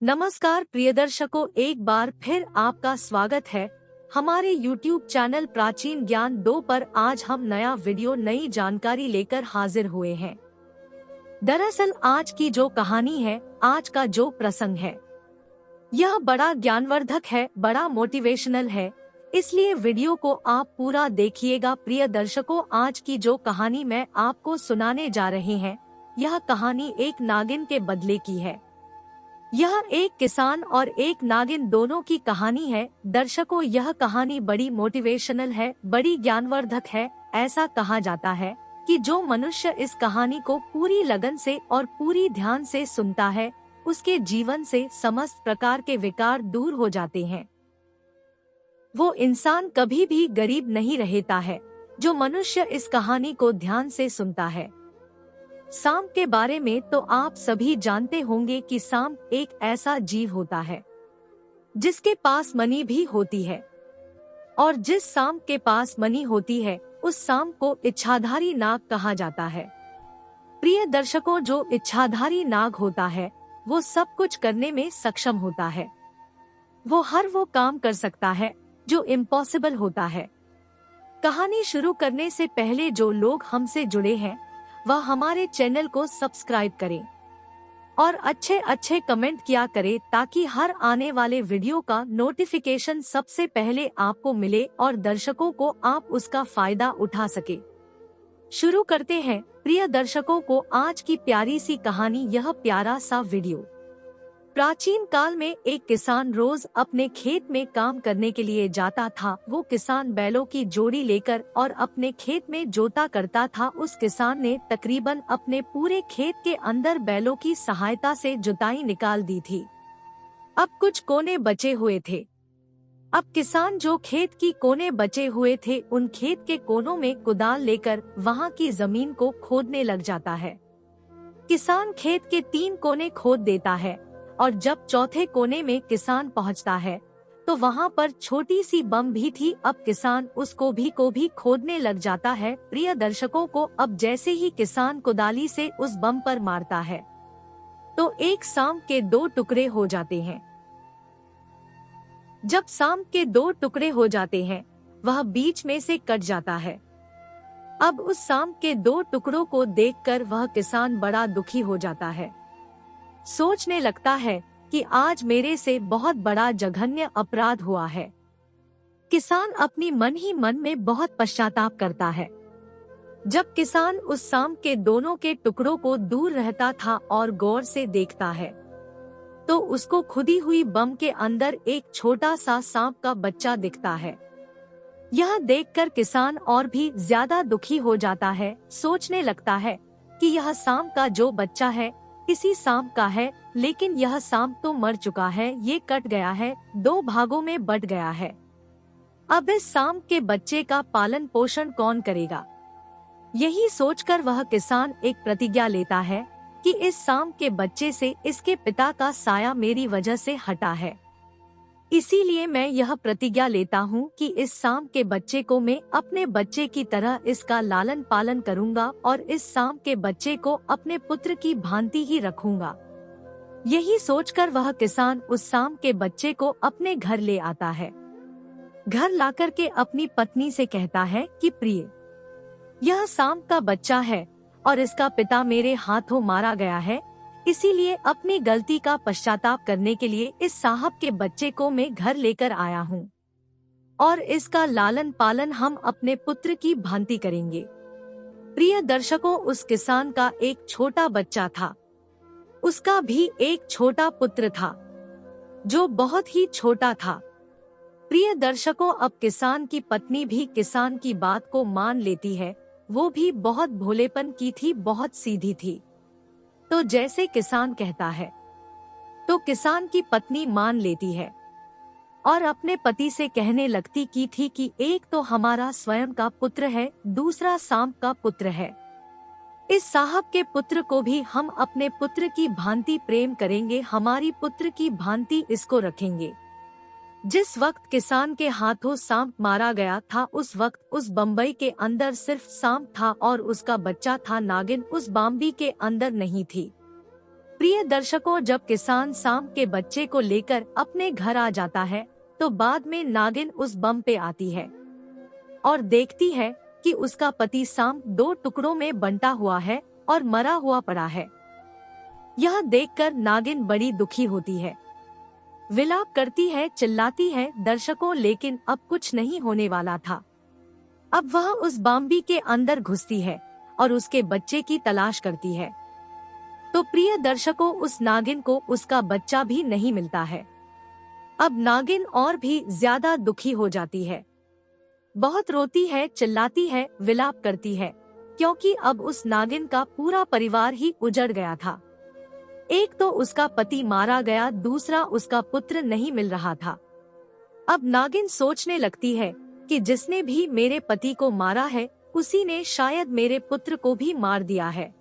नमस्कार प्रिय दर्शकों, एक बार फिर आपका स्वागत है हमारे YouTube चैनल प्राचीन ज्ञान 2 पर। आज हम नया वीडियो नई जानकारी लेकर हाजिर हुए हैं। दरअसल आज की जो कहानी है, आज का जो प्रसंग है, यह बड़ा ज्ञानवर्धक है, बड़ा मोटिवेशनल है, इसलिए वीडियो को आप पूरा देखिएगा। प्रिय दर्शकों, आज की जो कहानी मैं आपको सुनाने जा रहे हैं, यह कहानी एक नागिन के बदले की है। यह एक किसान और एक नागिन दोनों की कहानी है। दर्शकों, यह कहानी बड़ी मोटिवेशनल है, बड़ी ज्ञानवर्धक है। ऐसा कहा जाता है कि जो मनुष्य इस कहानी को पूरी लगन से और पूरी ध्यान से सुनता है, उसके जीवन से समस्त प्रकार के विकार दूर हो जाते हैं। वो इंसान कभी भी गरीब नहीं रहता है जो मनुष्य इस कहानी को ध्यान से सुनता है। सांप के बारे में तो आप सभी जानते होंगे कि सांप एक ऐसा जीव होता है जिसके पास मनी भी होती है, और जिस सांप के पास मनी होती है उस सांप को इच्छाधारी नाग कहा जाता है। प्रिय दर्शकों, जो इच्छाधारी नाग होता है वो सब कुछ करने में सक्षम होता है। वो हर वो काम कर सकता है जो इम्पॉसिबल होता है। कहानी शुरू करने से पहले जो लोग हमसे जुड़े हैं वह हमारे चैनल को सब्सक्राइब करें और अच्छे अच्छे कमेंट किया करें, ताकि हर आने वाले वीडियो का नोटिफिकेशन सबसे पहले आपको मिले और दर्शकों को आप उसका फायदा उठा सके। शुरू करते हैं प्रिय दर्शकों को आज की प्यारी सी कहानी। यह प्यारा सा वीडियो। प्राचीन काल में एक किसान रोज अपने खेत में काम करने के लिए जाता था। वो किसान बैलों की जोड़ी लेकर और अपने खेत में जोता करता था। उस किसान ने तकरीबन अपने पूरे खेत के अंदर बैलों की सहायता से जुताई निकाल दी थी। अब कुछ कोने बचे हुए थे। अब किसान जो खेत की कोने बचे हुए थे, उन खेत के कोनों में कुदाल लेकर वहाँ की जमीन को खोदने लग जाता है। किसान खेत के 3 कोने खोद देता है और जब चौथे कोने में किसान पहुंचता है तो वहां पर छोटी सी बम भी थी। अब किसान उसको भी खोदने लग जाता है। प्रिय दर्शकों को, अब जैसे ही किसान कुदाली से उस बम पर मारता है तो एक सांप के 2 टुकड़े हो जाते हैं। जब सांप के 2 टुकड़े हो जाते हैं, वह बीच में से कट जाता है। अब उस सांप के 2 टुकड़ों को देखकर वह किसान बड़ा दुखी हो जाता है। सोचने लगता है कि आज मेरे से बहुत बड़ा जघन्य अपराध हुआ है। किसान अपनी मन ही मन में बहुत पश्चाताप करता है। जब किसान उस सांप के दोनों के टुकड़ों को दूर रहता था और गौर से देखता है तो उसको खुदी हुई बम के अंदर एक छोटा सा सांप का बच्चा दिखता है। यह देखकर किसान और भी ज्यादा दुखी हो जाता है। सोचने लगता है कि यह सांप का जो बच्चा है इसी सांप का है, लेकिन यह सांप तो मर चुका है, ये कट गया है, 2 भागों में बट गया है। अब इस सांप के बच्चे का पालन पोषण कौन करेगा? यही सोचकर वह किसान एक प्रतिज्ञा लेता है कि इस सांप के बच्चे से इसके पिता का साया मेरी वजह से हटा है। इसीलिए मैं यह प्रतिज्ञा लेता हूँ कि इस सांप के बच्चे को मैं अपने बच्चे की तरह इसका लालन पालन करूँगा और इस सांप के बच्चे को अपने पुत्र की भांति ही रखूँगा। यही सोचकर वह किसान उस सांप के बच्चे को अपने घर ले आता है। घर लाकर के अपनी पत्नी से कहता है कि प्रिय, यह सांप का बच्चा है और इसका पिता मेरे हाथों मारा गया है, इसीलिए अपनी गलती का पश्चाताप करने के लिए इस साहब के बच्चे को मैं घर लेकर आया हूँ और इसका लालन पालन हम अपने पुत्र की भांति करेंगे। प्रिय दर्शकों, उस किसान का एक छोटा बच्चा था। उसका भी एक छोटा पुत्र था जो बहुत ही छोटा था। प्रिय दर्शकों, अब किसान की पत्नी भी किसान की बात को मान लेती है। वो भी बहुत भोलेपन की थी, बहुत सीधी थी। तो जैसे किसान कहता है तो किसान की पत्नी मान लेती है और अपने पति से कहने लगती की थी कि एक तो हमारा स्वयं का पुत्र है, दूसरा सांप का पुत्र है। इस साहब के पुत्र को भी हम अपने पुत्र की भांति प्रेम करेंगे, हमारी पुत्र की भांति इसको रखेंगे। जिस वक्त किसान के हाथों सांप मारा गया था, उस वक्त उस बम्बई के अंदर सिर्फ सांप था और उसका बच्चा था नागिन, उस बाम्बी के अंदर नहीं थी। प्रिय दर्शकों, जब किसान सांप के बच्चे को लेकर अपने घर आ जाता है तो बाद में नागिन उस बम पे आती है और देखती है कि उसका पति सांप 2 टुकड़ों में बंटा हुआ है और मरा हुआ पड़ा है। यह देखकर नागिन बड़ी दुखी होती है, विलाप करती है, चिल्लाती है दर्शकों, लेकिन अब कुछ नहीं होने वाला था। अब वह उस बाम्बी के अंदर घुसती है और उसके बच्चे की तलाश करती है। तो प्रिय दर्शकों, उस नागिन को उसका बच्चा भी नहीं मिलता है। अब नागिन और भी ज्यादा दुखी हो जाती है, बहुत रोती है, चिल्लाती है, विलाप करती है, क्योंकि अब उस नागिन का पूरा परिवार ही उजड़ गया था। एक तो उसका पति मारा गया, दूसरा उसका पुत्र नहीं मिल रहा था। अब नागिन सोचने लगती है कि जिसने भी मेरे पति को मारा है उसी ने शायद मेरे पुत्र को भी मार दिया है।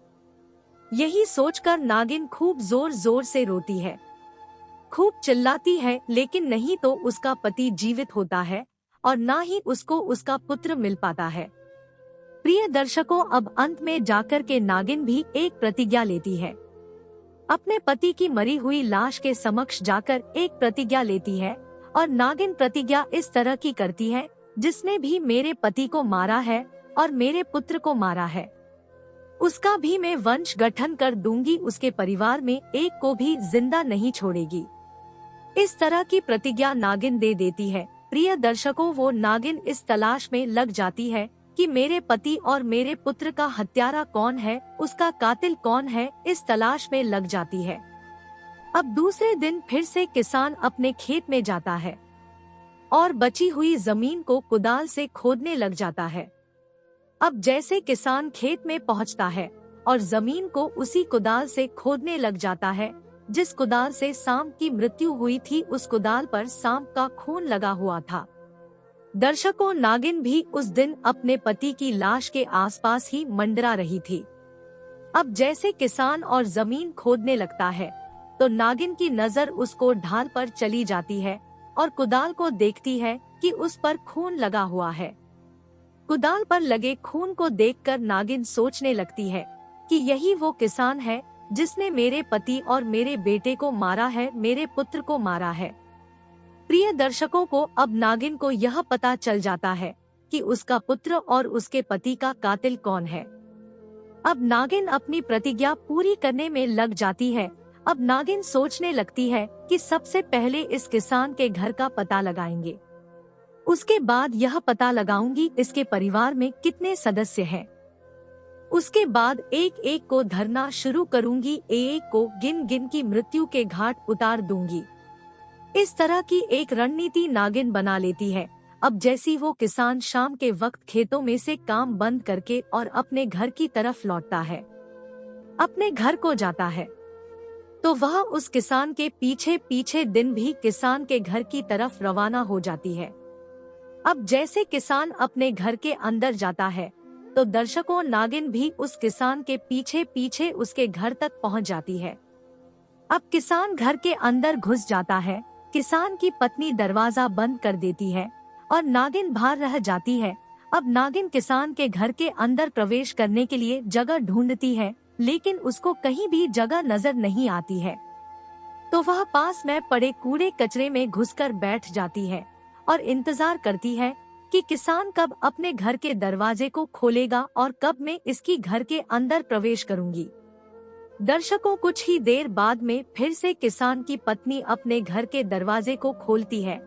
यही सोचकर नागिन खूब जोर जोर से रोती है, खूब चिल्लाती है, लेकिन नहीं तो उसका पति जीवित होता है और ना ही उसको उसका पुत्र मिल पाता है। प्रिय दर्शकों, अब अंत में जाकर के नागिन भी एक प्रतिज्ञा लेती है। अपने पति की मरी हुई लाश के समक्ष जाकर एक प्रतिज्ञा लेती है और नागिन प्रतिज्ञा इस तरह की करती है, जिसने भी मेरे पति को मारा है और मेरे पुत्र को मारा है उसका भी मैं वंश गठन कर दूंगी, उसके परिवार में एक को भी जिंदा नहीं छोड़ेगी। इस तरह की प्रतिज्ञा नागिन दे देती है। प्रिय दर्शकों, वो नागिन इस तलाश में लग जाती है कि मेरे पति और मेरे पुत्र का हत्यारा कौन है, उसका कातिल कौन है, इस तलाश में लग जाती है। अब दूसरे दिन फिर से किसान अपने खेत में जाता है और बची हुई जमीन को कुदाल से खोदने लग जाता है। अब जैसे किसान खेत में पहुंचता है और जमीन को उसी कुदाल से खोदने लग जाता है जिस कुदाल से सांप की मृत्यु हुई थी, उस कुदाल पर सांप का खून लगा हुआ था। दर्शकों, नागिन भी उस दिन अपने पति की लाश के आसपास ही मंडरा रही थी। अब जैसे किसान और जमीन खोदने लगता है तो नागिन की नजर उसको ढाल पर चली जाती है और कुदाल को देखती है कि उस पर खून लगा हुआ है। कुदाल पर लगे खून को देखकर नागिन सोचने लगती है कि यही वो किसान है जिसने मेरे पति और मेरे बेटे को मारा है, मेरे पुत्र को मारा है। प्रिय दर्शकों को अब नागिन को यह पता चल जाता है कि उसका पुत्र और उसके पति का कातिल कौन है। अब नागिन अपनी प्रतिज्ञा पूरी करने में लग जाती है। अब नागिन सोचने लगती है कि सबसे पहले इस किसान के घर का पता लगाएंगे, उसके बाद यह पता लगाऊंगी इसके परिवार में कितने सदस्य हैं। उसके बाद एक एक को धरना शुरू करूंगी, एक को गिन गिन की मृत्यु के घाट उतार दूंगी। इस तरह की एक रणनीति नागिन बना लेती है। अब जैसी वो किसान शाम के वक्त खेतों में से काम बंद करके और अपने घर की तरफ लौटता है, अपने घर को जाता है, तो वह उस किसान के पीछे पीछे दिन भी किसान के घर की तरफ रवाना हो जाती है। अब जैसे किसान अपने घर के अंदर जाता है तो दर्शकों, नागिन भी उस किसान के पीछे पीछे उसके घर तक पहुंच जाती है। अब किसान घर के अंदर घुस जाता है, किसान की पत्नी दरवाजा बंद कर देती है और नागिन बाहर रह जाती है। अब नागिन किसान के घर के अंदर प्रवेश करने के लिए जगह ढूंढती है, लेकिन उसको कहीं भी जगह नजर नहीं आती है। तो वह पास में पड़े कूड़े कचरे में घुसकर बैठ जाती है और इंतजार करती है कि किसान कब अपने घर के दरवाजे को खोलेगा और कब मैं इसकी घर के अंदर प्रवेश करूंगी। दर्शकों, कुछ ही देर बाद में फिर से किसान की पत्नी अपने घर के दरवाजे को खोलती है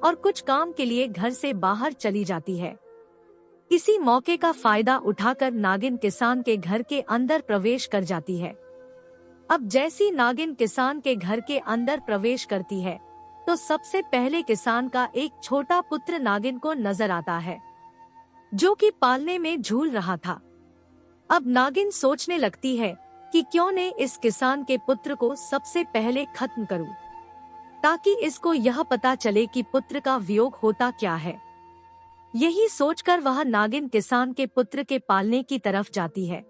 और कुछ काम के लिए घर से बाहर चली जाती है। इसी मौके का फायदा उठाकर नागिन किसान के घर के अंदर प्रवेश कर जाती है। अब जैसी नागिन किसान के घर के अंदर प्रवेश करती है तो सबसे पहले किसान का एक छोटा पुत्र नागिन को नजर आता है, जो कि पालने में झूल रहा था। अब नागिन सोचने लगती है कि क्यों न इस किसान के पुत्र को सबसे पहले खत्म करूं, ताकि इसको यह पता चले कि पुत्र का वियोग होता क्या है। यही सोचकर वह नागिन किसान के पुत्र के पालने की तरफ जाती है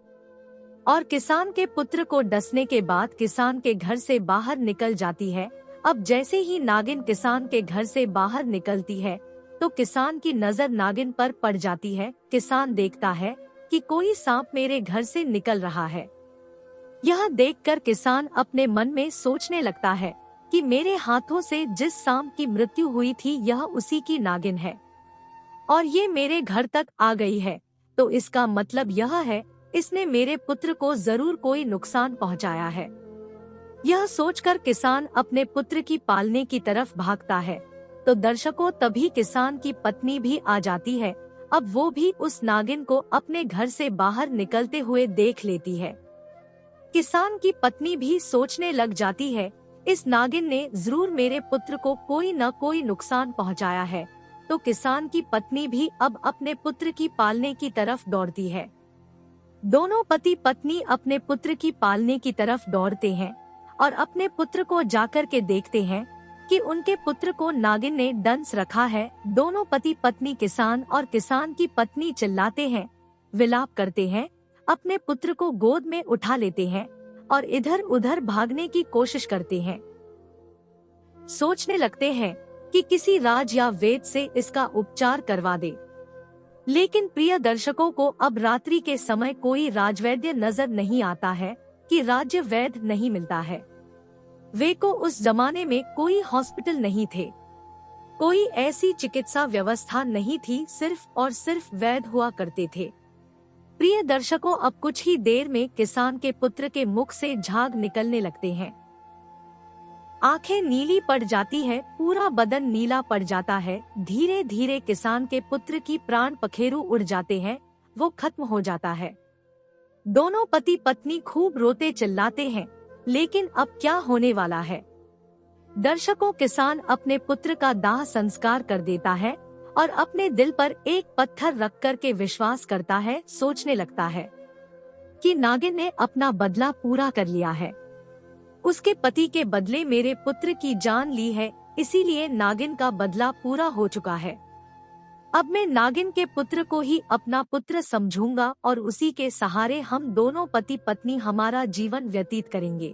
और किसान के पुत्र को डसने के बाद किसान के घर से बाहर निकल जाती है। अब जैसे ही नागिन किसान के घर से बाहर निकलती है तो किसान की नजर नागिन पर पड़ जाती है। किसान देखता है कि कोई सांप मेरे घर से निकल रहा है। यह देखकर किसान अपने मन में सोचने लगता है कि मेरे हाथों से जिस सांप की मृत्यु हुई थी यह उसी की नागिन है और ये मेरे घर तक आ गई है, तो इसका मतलब यह है इसने मेरे पुत्र को जरूर कोई नुकसान पहुंचाया है। यह सोचकर किसान अपने पुत्र की पालने की तरफ भागता है, तो दर्शकों तभी किसान की पत्नी भी आ जाती है। अब वो भी उस नागिन को अपने घर से बाहर निकलते हुए देख लेती है। किसान की पत्नी भी सोचने लग जाती है, इस नागिन ने जरूर मेरे पुत्र को कोई न कोई नुकसान पहुंचाया है। तो किसान की पत्नी भी अब अपने पुत्र की पालने की तरफ दौड़ती है। दोनों पति पत्नी अपने पुत्र की पालने की तरफ दौड़ते हैं और अपने पुत्र को जाकर के देखते हैं कि उनके पुत्र को नागिन ने डंस रखा है। दोनों पति पत्नी किसान और किसान की पत्नी चिल्लाते हैं, विलाप करते हैं, अपने पुत्र को गोद में उठा लेते हैं और इधर उधर भागने की कोशिश करते हैं। सोचने लगते हैं कि किसी राज या वैद्य से इसका उपचार करवा दे। लेकिन प्रिय दर्शकों को अब रात्रि के समय कोई राजवैद्य नजर नहीं आता है कि राज्य वैद्य नहीं मिलता है। वे को उस जमाने में कोई हॉस्पिटल नहीं थे, कोई ऐसी चिकित्सा व्यवस्था नहीं थी, सिर्फ और सिर्फ वैद्य हुआ करते थे। प्रिय दर्शकों, अब कुछ ही देर में किसान के पुत्र के मुख से झाग निकलने लगते हैं। आंखें नीली पड़ जाती है, पूरा बदन नीला पड़ जाता है। धीरे धीरे किसान के पुत्र की प्राण पखेरु उड़ जाते हैं, वो खत्म हो जाता है। दोनों पति पत्नी खूब रोते चिल्लाते हैं, लेकिन अब क्या होने वाला है। दर्शकों, किसान अपने पुत्र का दाह संस्कार कर देता है और अपने दिल पर एक पत्थर रख कर के विश्वास करता है, सोचने लगता है कि नागिन ने अपना बदला पूरा कर लिया है। उसके पति के बदले मेरे पुत्र की जान ली है, इसीलिए नागिन का बदला पूरा हो चुका है। अब मैं नागिन के पुत्र को ही अपना पुत्र समझूंगा और उसी के सहारे हम दोनों पति पत्नी हमारा जीवन व्यतीत करेंगे।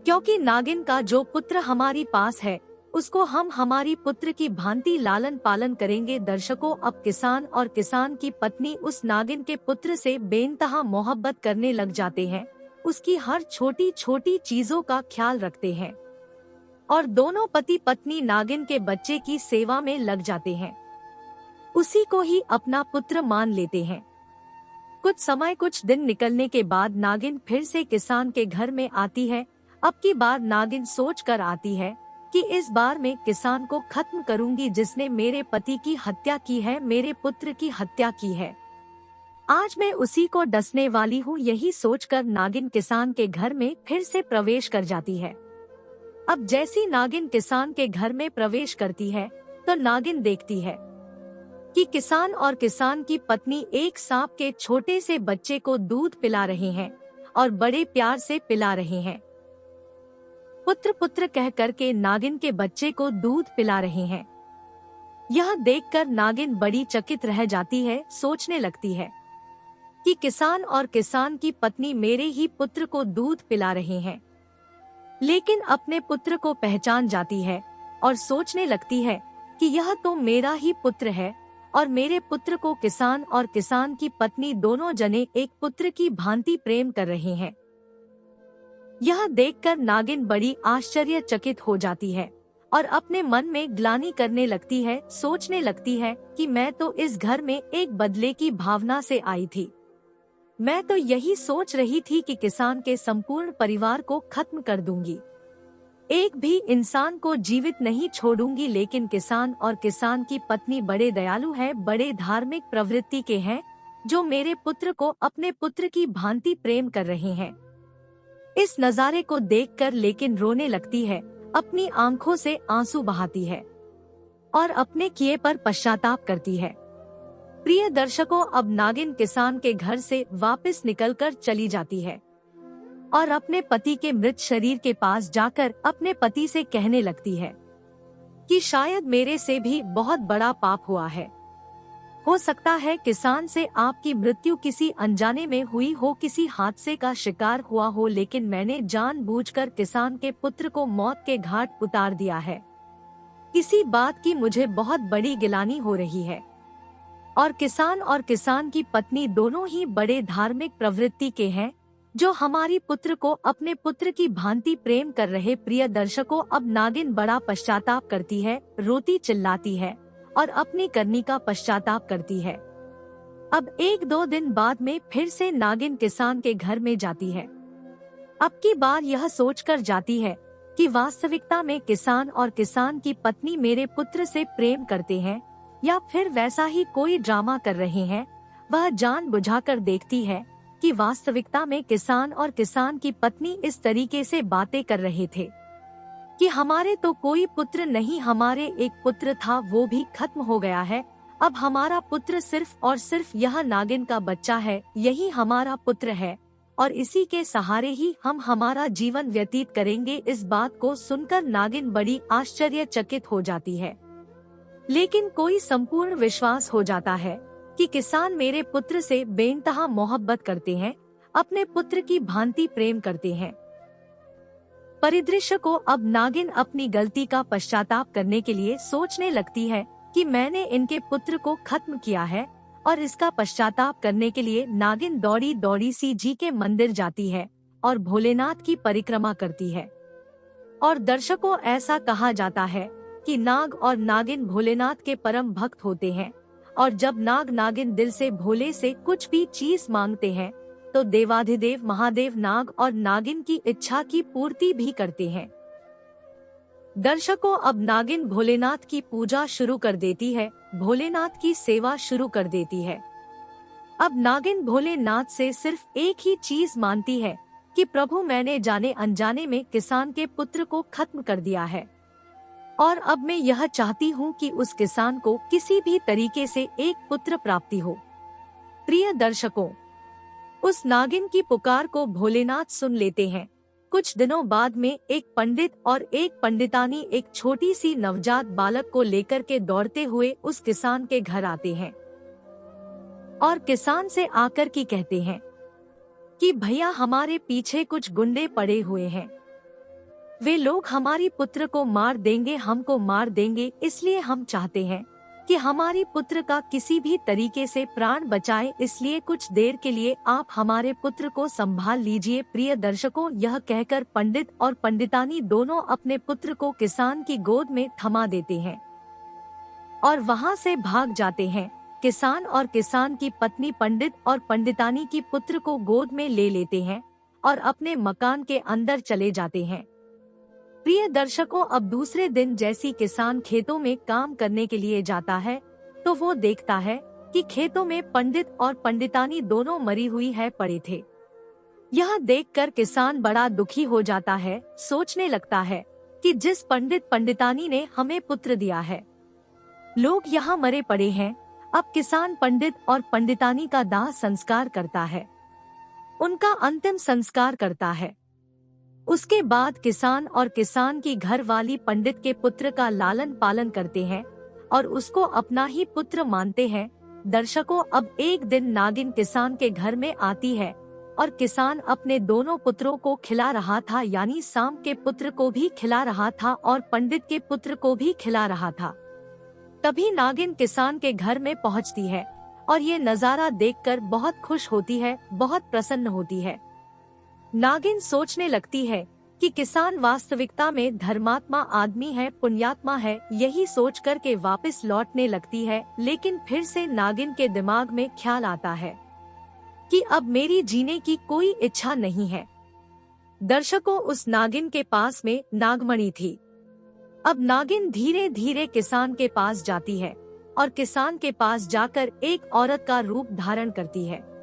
क्योंकि नागिन का जो पुत्र हमारी पास है उसको हम हमारी पुत्र की भांति लालन पालन करेंगे। दर्शकों, अब किसान और किसान की पत्नी उस नागिन के पुत्र से बेइंतहा मोहब्बत करने लग जाते हैं, उसकी हर छोटी छोटी चीजों का ख्याल रखते हैं और दोनों पति पत्नी नागिन के बच्चे की सेवा में लग जाते हैं, उसी को ही अपना पुत्र मान लेते हैं। कुछ दिन निकलने के बाद नागिन फिर से किसान के घर में आती है। अब की बार नागिन सोच कर आती है कि इस बार मैं किसान को खत्म करूंगी, जिसने मेरे पति की हत्या की है, मेरे पुत्र की हत्या की है। आज मैं उसी को डसने वाली हूँ। यही सोचकर नागिन किसान के घर में फिर से प्रवेश कर जाती है। अब जैसी नागिन किसान के घर में प्रवेश करती है तो नागिन देखती है कि किसान और किसान की पत्नी एक सांप के छोटे से बच्चे को दूध पिला रहे हैं और बड़े प्यार से पिला रहे हैं। पुत्र पुत्र कह करके नागिन के बच्चे को दूध पिला रहे हैं। यह देखकर नागिन बड़ी चकित रह जाती है, सोचने लगती है कि किसान और किसान की पत्नी मेरे ही पुत्र को दूध पिला रहे हैं। लेकिन अपने पुत्र को पहचान जाती है और सोचने लगती है कि यह तो मेरा ही पुत्र है और मेरे पुत्र को किसान और किसान की पत्नी दोनों जने एक पुत्र की भांति प्रेम कर रहे हैं। यह देखकर नागिन बड़ी आश्चर्यचकित हो जाती है और अपने मन में ग्लानि करने लगती है, सोचने लगती है कि मैं तो इस घर में एक बदले की भावना से आई थी। मैं तो यही सोच रही थी कि किसान के संपूर्ण परिवार को खत्म कर दूंगी, एक भी इंसान को जीवित नहीं छोड़ूंगी। लेकिन किसान और किसान की पत्नी बड़े दयालु हैं, बड़े धार्मिक प्रवृत्ति के हैं, जो मेरे पुत्र को अपने पुत्र की भांति प्रेम कर रहे हैं। इस नजारे को देखकर लेकिन रोने लगती है, अपनी आंखों से आंसू बहाती है और अपने किए पर पश्चाताप करती है। प्रिय दर्शकों, अब नागिन किसान के घर से वापस निकलकर चली जाती है और अपने पति के मृत शरीर के पास जाकर अपने पति से कहने लगती है कि शायद मेरे से भी बहुत बड़ा पाप हुआ है। हो सकता है किसान से आपकी मृत्यु किसी अनजाने में हुई हो, किसी हादसे का शिकार हुआ हो, लेकिन मैंने जानबूझकर किसान के पुत्र को मौत के घाट उतार दिया है। इसी बात की मुझे बहुत बड़ी गिलानी हो रही है। और किसान की पत्नी दोनों ही बड़े धार्मिक प्रवृत्ति के हैं, जो हमारी पुत्र को अपने पुत्र की भांति प्रेम कर रहे प्रिय दर्शकों, अब नागिन बड़ा पश्चाताप करती है, रोती चिल्लाती है और अपनी करनी का पश्चाताप करती है। अब 1-2 दिन बाद में फिर से नागिन किसान के घर में जाती है। अब की बार यह सोचकर जाती है कि वास्तविकता में किसान और किसान की पत्नी मेरे पुत्र से प्रेम करते हैं या फिर वैसा ही कोई ड्रामा कर रहे हैं। वह जान बुझाकर देखती है कि वास्तविकता में किसान और किसान की पत्नी इस तरीके से बातें कर रहे थे कि हमारे तो कोई पुत्र नहीं, हमारे एक पुत्र था वो भी खत्म हो गया है, अब हमारा पुत्र सिर्फ और सिर्फ यह नागिन का बच्चा है, यही हमारा पुत्र है और इसी के सहारे ही हम हमारा जीवन व्यतीत करेंगे। इस बात को सुनकर नागिन बड़ी आश्चर्यचकित हो जाती है, लेकिन कोई संपूर्ण विश्वास हो जाता है कि किसान मेरे पुत्र से बेइंतहा मोहब्बत करते हैं, अपने पुत्र की भांति प्रेम करते हैं। परिदृश्य को अब नागिन अपनी गलती का पश्चाताप करने के लिए सोचने लगती है कि मैंने इनके पुत्र को खत्म किया है, और इसका पश्चाताप करने के लिए नागिन दौड़ी दौड़ी सी जी के मंदिर जाती है और भोलेनाथ की परिक्रमा करती है। और दर्शकों, ऐसा कहा जाता है कि नाग और नागिन भोलेनाथ के परम भक्त होते हैं, और जब नाग नागिन दिल से भोले से कुछ भी चीज मांगते हैं तो देवाधिदेव महादेव नाग और नागिन की इच्छा की पूर्ति भी करते हैं। दर्शकों, अब नागिन भोलेनाथ की पूजा शुरू कर देती है, भोलेनाथ की सेवा शुरू कर देती है। अब नागिन भोलेनाथ से सिर्फ एक ही चीज मांगती है कि प्रभु, मैंने जाने अनजाने में किसान के पुत्र को खत्म कर दिया है और अब मैं यह चाहती हूँ कि उस किसान को किसी भी तरीके से एक पुत्र प्राप्ति हो। प्रिय दर्शकों, उस नागिन की पुकार को भोलेनाथ सुन लेते हैं। कुछ दिनों बाद में एक पंडित और एक पंडितानी एक छोटी सी नवजात बालक को लेकर के दौड़ते हुए उस किसान के घर आते हैं और किसान से आकर की कहते हैं कि भैया, हमारे पीछे कुछ गुंडे पड़े हुए हैं, वे लोग हमारी पुत्र को मार देंगे, हमको मार देंगे, इसलिए हम चाहते हैं कि हमारी पुत्र का किसी भी तरीके से प्राण बचाए, इसलिए कुछ देर के लिए आप हमारे पुत्र को संभाल लीजिए। प्रिय दर्शकों, यह कहकर पंडित और पंडितानी दोनों अपने पुत्र को किसान की गोद में थमा देते हैं और वहां से भाग जाते हैं। किसान और किसान की पत्नी पंडित और पंडितानी की पुत्र को गोद में ले लेते हैं और अपने मकान के अंदर चले जाते हैं। प्रिय दर्शकों, अब दूसरे दिन जैसी किसान खेतों में काम करने के लिए जाता है तो वो देखता है कि खेतों में पंडित और पंडितानी दोनों मरी हुई है पड़े थे। यह देखकर किसान बड़ा दुखी हो जाता है, सोचने लगता है कि जिस पंडित पंडितानी ने हमें पुत्र दिया है, लोग यहाँ मरे पड़े हैं। अब किसान पंडित और पंडितानी का दाह संस्कार करता है, उनका अंतिम संस्कार करता है। उसके बाद किसान और किसान की घर वाली पंडित के पुत्र का लालन पालन करते हैं और उसको अपना ही पुत्र मानते हैं। दर्शकों, अब एक दिन नागिन किसान के घर में आती है और किसान अपने दोनों पुत्रों को खिला रहा था, यानी साम के पुत्र को भी खिला रहा था और पंडित के पुत्र को भी खिला रहा था। तभी नागिन किसान के घर में पहुंचती है और ये नजारा देखकर बहुत खुश होती है, बहुत प्रसन्न होती है। नागिन सोचने लगती है कि किसान वास्तविकता में धर्मात्मा आदमी है, पुण्यात्मा है। यही सोच कर के वापस लौटने लगती है, लेकिन फिर से नागिन के दिमाग में ख्याल आता है कि अब मेरी जीने की कोई इच्छा नहीं है। दर्शकों, उस नागिन के पास में नागमणि थी। अब नागिन धीरे धीरे किसान के पास जाती है और किसान के पास जाकर एक औरत का रूप धारण करती है।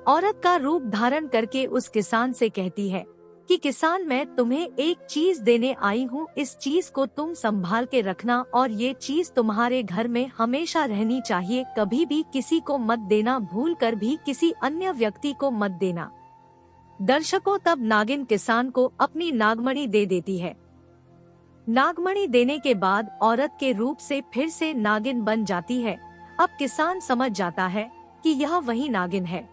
औरत का रूप धारण करके उस किसान से कहती है कि किसान, मैं तुम्हें एक चीज देने आई हूँ, इस चीज को तुम संभाल के रखना और ये चीज तुम्हारे घर में हमेशा रहनी चाहिए, कभी भी किसी को मत देना, भूल कर भी किसी अन्य व्यक्ति को मत देना। दर्शकों, तब नागिन किसान को अपनी नागमणि दे देती है। नागमणि देने के बाद औरत के रूप से फिर से नागिन बन जाती है। अब किसान समझ जाता है कि यह वही नागिन है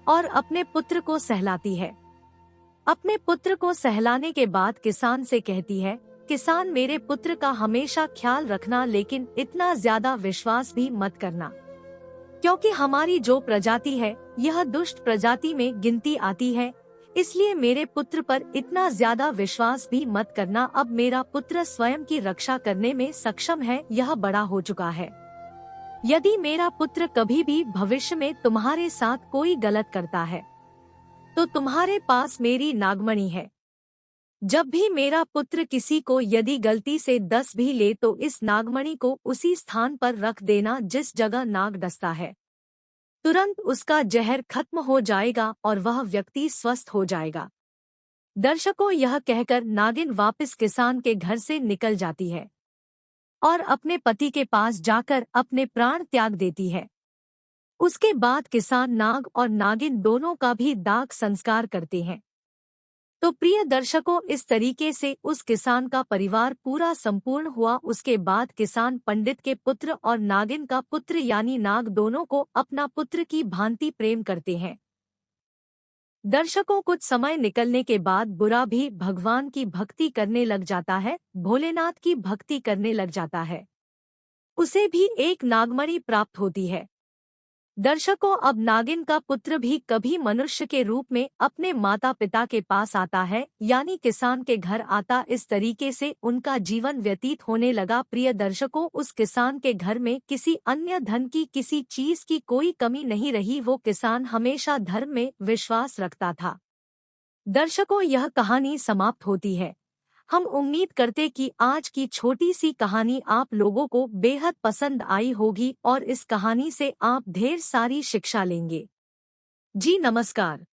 और अपने पुत्र को सहलाती है। अपने पुत्र को सहलाने के बाद किसान से कहती है, किसान, मेरे पुत्र का हमेशा ख्याल रखना, लेकिन इतना ज्यादा विश्वास भी मत करना, क्योंकि हमारी जो प्रजाति है यह दुष्ट प्रजाति में गिनती आती है, इसलिए मेरे पुत्र पर इतना ज्यादा विश्वास भी मत करना। अब मेरा पुत्र स्वयं की रक्षा करने में सक्षम है, यह बड़ा हो चुका है। यदि मेरा पुत्र कभी भी भविष्य में तुम्हारे साथ कोई गलत करता है तो तुम्हारे पास मेरी नागमणि है। जब भी मेरा पुत्र किसी को यदि गलती से 10 भी ले तो इस नागमणि को उसी स्थान पर रख देना जिस जगह नाग डसता है। तुरंत उसका जहर खत्म हो जाएगा और वह व्यक्ति स्वस्थ हो जाएगा। दर्शकों, यह कहकर नागिन वापस किसान के घर से निकल जाती है और अपने पति के पास जाकर अपने प्राण त्याग देती है। उसके बाद किसान नाग और नागिन दोनों का भी दाह संस्कार करते हैं। तो प्रिय दर्शकों, इस तरीके से उस किसान का परिवार पूरा संपूर्ण हुआ। उसके बाद किसान पंडित के पुत्र और नागिन का पुत्र यानी नाग दोनों को अपना पुत्र की भांति प्रेम करते हैं। दर्शकों, कुछ समय निकलने के बाद बुरा भी भगवान की भक्ति करने लग जाता है, भोलेनाथ की भक्ति करने लग जाता है। उसे भी एक नागमणि प्राप्त होती है। दर्शकों, अब नागिन का पुत्र भी कभी मनुष्य के रूप में अपने माता पिता के पास आता है, यानी किसान के घर आता। इस तरीके से उनका जीवन व्यतीत होने लगा। प्रिय दर्शकों, उस किसान के घर में किसी अन्य धन की, किसी चीज की कोई कमी नहीं रही। वो किसान हमेशा धर्म में विश्वास रखता था। दर्शकों, यह कहानी समाप्त होती है। हम उम्मीद करते कि आज की छोटी सी कहानी आप लोगों को बेहद पसंद आई होगी और इस कहानी से आप ढेर सारी शिक्षा लेंगे। जी नमस्कार।